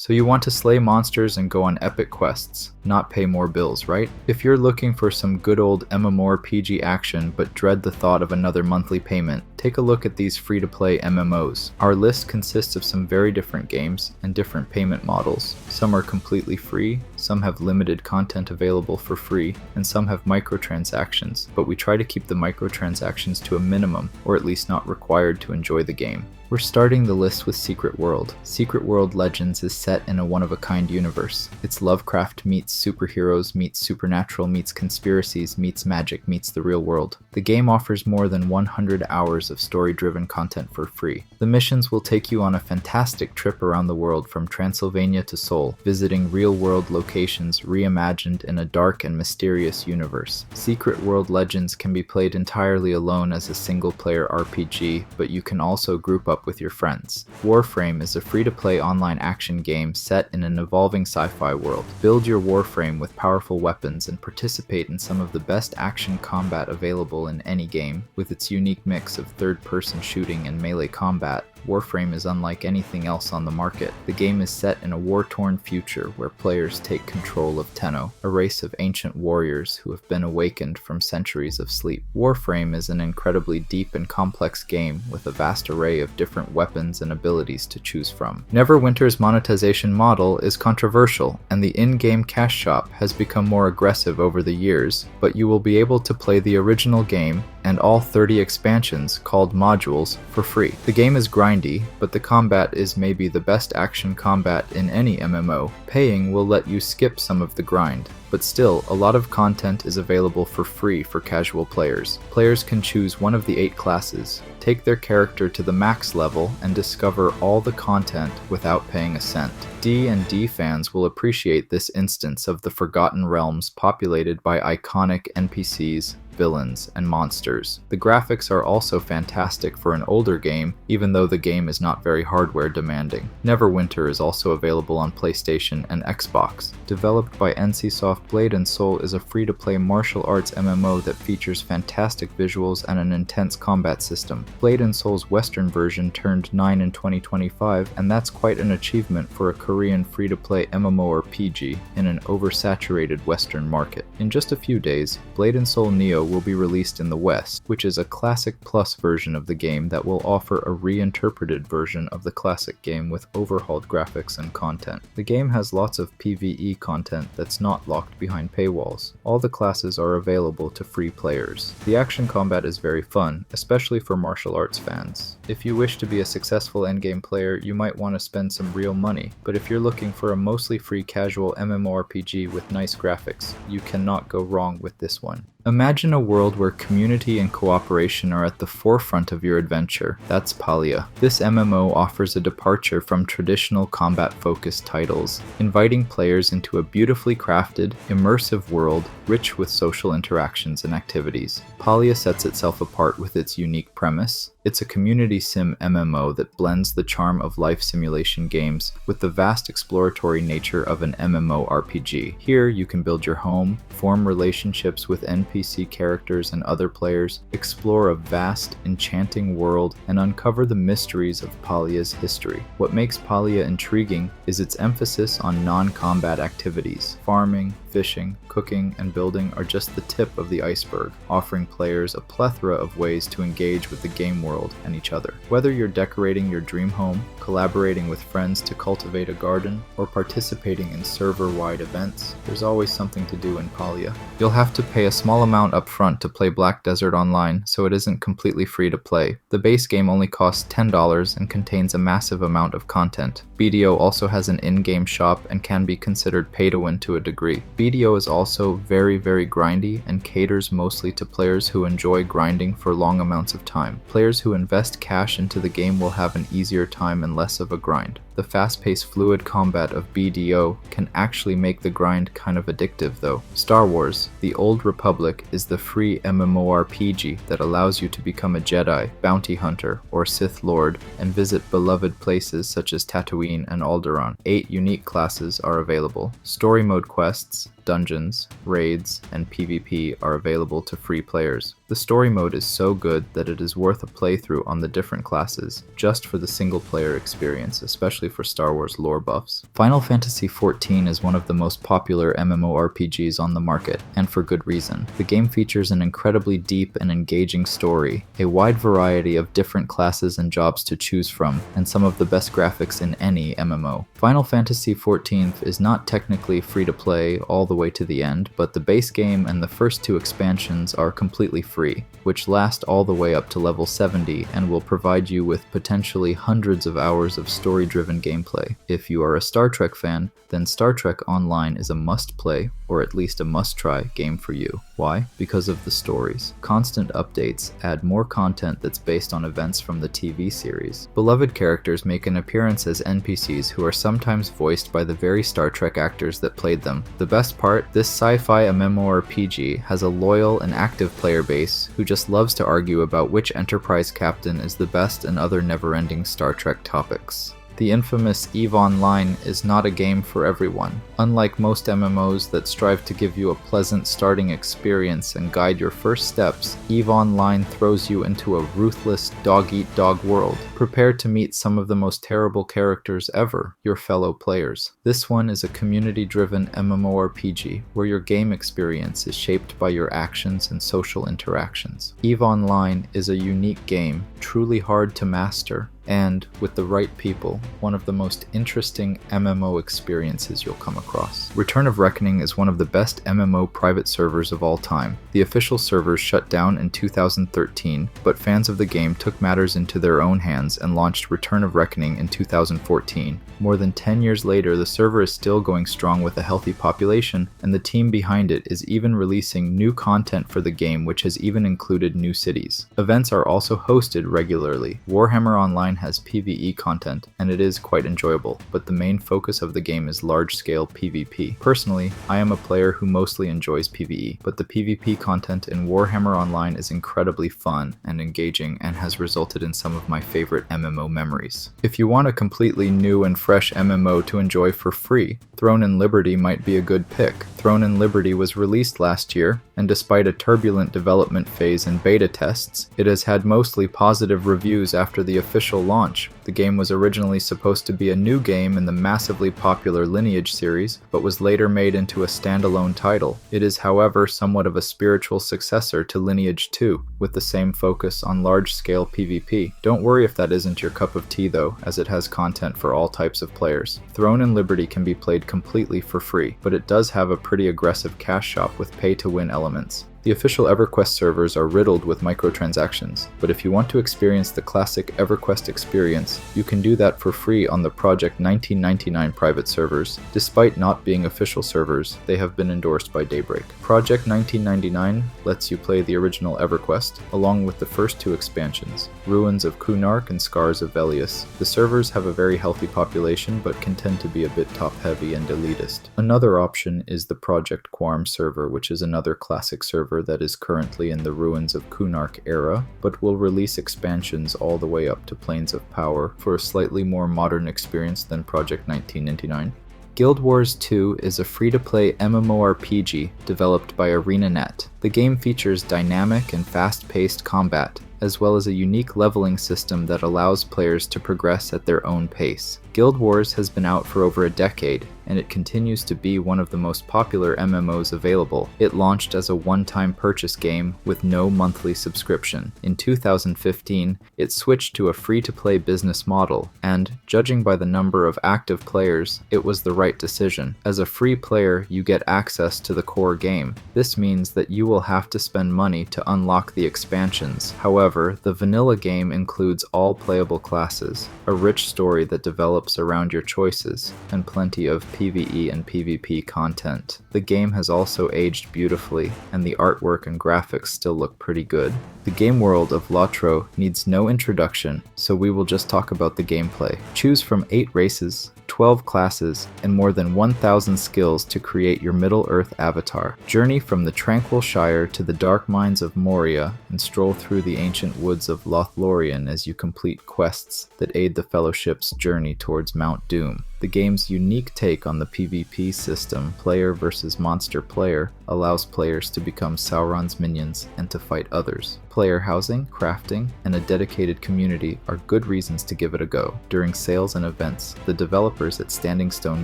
So you want to slay monsters and go on epic quests, not pay more bills, right? If you're looking for some good old MMORPG action but dread the thought of another monthly payment, take a look at these free-to-play MMOs. Our list consists of some very different games and different payment models. Some are completely free, some have limited content available for free, and some have microtransactions, but we try to keep the microtransactions to a minimum, or at least not required to enjoy the game. We're starting the list with Secret World. Secret World Legends is set in a one-of-a-kind universe. It's Lovecraft meets superheroes meets supernatural meets conspiracies meets magic meets the real world. The game offers more than 100 hours of story-driven content for free. The missions will take you on a fantastic trip around the world from Transylvania to Seoul, visiting real-world locations reimagined in a dark and mysterious universe. Secret World Legends can be played entirely alone as a single-player RPG, but you can also group up with your friends. Warframe is a free-to-play online action game set in an evolving sci-fi world. Build your Warframe with powerful weapons and participate in some of the best action combat available in any game. With its unique mix of third-person shooting and melee combat, Warframe is unlike anything else on the market. The game is set in a war-torn future where players take control of Tenno, a race of ancient warriors who have been awakened from centuries of sleep. Warframe is an incredibly deep and complex game with a vast array of different weapons and abilities to choose from. Neverwinter's monetization model is controversial, and the in-game cash shop has become more aggressive over the years, but you will be able to play the original game and all 30 expansions, called modules, for free. The game is grindy, but the combat is maybe the best action combat in any MMO. Paying will let you skip some of the grind, but still, a lot of content is available for free for casual players. Players can choose one of the 8 classes, take their character to the max level, and discover all the content without paying a cent. D&D fans will appreciate this instance of the Forgotten Realms populated by iconic NPCs, villains, and monsters. The graphics are also fantastic for an older game, even though the game is not very hardware demanding. Neverwinter is also available on PlayStation and Xbox. Developed by NCSoft, Blade & Soul is a free-to-play martial arts MMO that features fantastic visuals and an intense combat system. Blade & Soul's Western version turned 9 in 2025, and that's quite an achievement for a Korean free-to-play MMORPG in an oversaturated Western market. In just a few days, Blade & Soul Neo will be released in the West, which is a Classic Plus version of the game that will offer a reinterpreted version of the classic game with overhauled graphics and content. The game has lots of PvE content that's not locked behind paywalls. All the classes are available to free players. The action combat is very fun, especially for martial arts fans. If you wish to be a successful endgame player, you might want to spend some real money, but if you're looking for a mostly free casual MMORPG with nice graphics, you cannot go wrong with this one. Imagine a world where community and cooperation are at the forefront of your adventure. That's Palia. This MMO offers a departure from traditional combat-focused titles, inviting players into a beautifully crafted, immersive world rich with social interactions and activities. Palia sets itself apart with its unique premise. It's a community sim MMO that blends the charm of life simulation games with the vast exploratory nature of an MMORPG. Here, you can build your home, form relationships with NPC characters and other players, explore a vast, enchanting world, and uncover the mysteries of Palia's history. What makes Palia intriguing is its emphasis on non-combat activities. Farming, fishing, cooking, and building are just the tip of the iceberg, offering players a plethora of ways to engage with the game world and each other. Whether you're decorating your dream home, collaborating with friends to cultivate a garden, or participating in server-wide events, there's always something to do in Palia. You'll have to pay a small amount up front to play Black Desert Online, so it isn't completely free to play. The base game only costs $10 and contains a massive amount of content. BDO also has an in-game shop and can be considered pay-to-win to a degree. BDO is also very grindy and caters mostly to players who enjoy grinding for long amounts of time. Players who invest cash into the game will have an easier time and less of a grind. The fast-paced fluid combat of BDO can actually make the grind kind of addictive though. Star Wars: The Old Republic is the free MMORPG that allows you to become a Jedi, bounty hunter, or Sith Lord and visit beloved places such as Tatooine and Alderaan. 8 unique classes are available. Story mode quests, dungeons, raids, and PvP are available to free players. The story mode is so good that it is worth a playthrough on the different classes, just for the single-player experience, especially for Star Wars lore buffs. Final Fantasy XIV is one of the most popular MMORPGs on the market, and for good reason. The game features an incredibly deep and engaging story, a wide variety of different classes and jobs to choose from, and some of the best graphics in any MMO. Final Fantasy XIV is not technically free to play all the way to the end, but the base game and the first 2 expansions are completely free, which last all the way up to level 70 and will provide you with potentially hundreds of hours of story-driven gameplay. If you are a Star Trek fan, then Star Trek Online is a must-play, or at least a must-try game for you. Why? Because of the stories. Constant updates add more content that's based on events from the TV series. Beloved characters make an appearance as NPCs who are sometimes voiced by the very Star Trek actors that played them. The best part, this sci-fi MMORPG has a loyal and active player base who just loves to argue about which Enterprise captain is the best and other never-ending Star Trek topics. The infamous EVE Online is not a game for everyone. Unlike most MMOs that strive to give you a pleasant starting experience and guide your first steps, EVE Online throws you into a ruthless dog-eat-dog world. Prepare to meet some of the most terrible characters ever, your fellow players. This one is a community-driven MMORPG where your game experience is shaped by your actions and social interactions. EVE Online is a unique game, truly hard to master, and, with the right people, one of the most interesting MMO experiences you'll come across. Return of Reckoning is one of the best MMO private servers of all time. The official servers shut down in 2013, but fans of the game took matters into their own hands and launched Return of Reckoning in 2014. More than 10 years later, the server is still going strong with a healthy population, and the team behind it is even releasing new content for the game, which has even included new cities. Events are also hosted regularly. Warhammer Online has PvE content, and it is quite enjoyable, but the main focus of the game is large-scale PvP. Personally, I am a player who mostly enjoys PvE, but the PvP content in Warhammer Online is incredibly fun and engaging and has resulted in some of my favorite MMO memories. If you want a completely new and fresh MMO to enjoy for free, Throne and Liberty might be a good pick. Throne and Liberty was released last year, and despite a turbulent development phase and beta tests, it has had mostly positive reviews after the official launch. The game was originally supposed to be a new game in the massively popular Lineage series, but was later made into a standalone title. It is, however, somewhat of a spiritual successor to Lineage 2, with the same focus on large-scale PvP. Don't worry if that isn't your cup of tea though, as it has content for all types of players. Throne and Liberty can be played completely for free, but it does have a pretty aggressive cash shop with pay-to-win elements. The official EverQuest servers are riddled with microtransactions, but if you want to experience the classic EverQuest experience, you can do that for free on the Project 1999 private servers. Despite not being official servers, they have been endorsed by Daybreak. Project 1999 lets you play the original EverQuest, along with the first 2 expansions, Ruins of Kunark and Scars of Velius. The servers have a very healthy population, but can tend to be a bit top-heavy and elitist. Another option is the Project Quarm server, which is another classic server that is currently in the Ruins of Kunark era, but will release expansions all the way up to Planes of Power for a slightly more modern experience than Project 1999. Guild Wars 2 is a free-to-play MMORPG developed by ArenaNet. The game features dynamic and fast-paced combat, as well as a unique leveling system that allows players to progress at their own pace. Guild Wars has been out for over a decade, and it continues to be one of the most popular MMOs available. It launched as a one-time purchase game with no monthly subscription. In 2015, it switched to a free-to-play business model, and, judging by the number of active players, it was the right decision. As a free player, you get access to the core game. This means that you will have to spend money to unlock the expansions. However, the vanilla game includes all playable classes, a rich story that develops around your choices, and plenty of PvE and PvP content. The game has also aged beautifully, and the artwork and graphics still look pretty good. The game world of LOTRO needs no introduction, so we will just talk about the gameplay. Choose from 8 races, 12 classes, and more than 1,000 skills to create your Middle-earth avatar. Journey from the Tranquil Shire to the dark mines of Moria and stroll through the ancient woods of Lothlorien as you complete quests that aid the Fellowship's journey towards Mount Doom. The game's unique take on the PvP system, player versus monster player, allows players to become Sauron's minions and to fight others. Player housing, crafting, and a dedicated community are good reasons to give it a go. During sales and events, the developers at Standing Stone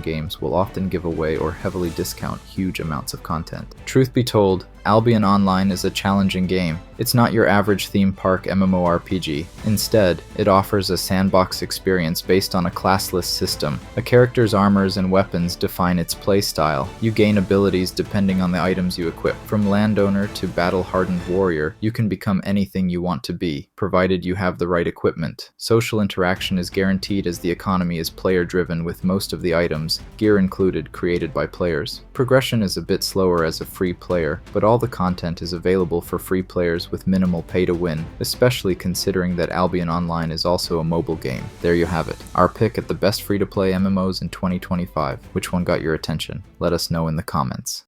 Games will often give away or heavily discount huge amounts of content. Truth be told, Albion Online is a challenging game. It's not your average theme park MMORPG. Instead, it offers a sandbox experience based on a classless system. A character's armors and weapons define its playstyle. You gain abilities depending on the items you equip. From landowner to battle-hardened warrior, you can become anything you want to be, provided you have the right equipment. Social interaction is guaranteed as the economy is player-driven, with most of the items, gear included, created by players. Progression is a bit slower as a free player, but all the content is available for free players with minimal pay-to-win, especially considering that Albion Online is also a mobile game. There you have it, our pick at the best free-to-play MMOs in 2025. Which one got your attention? Let us know in the comments.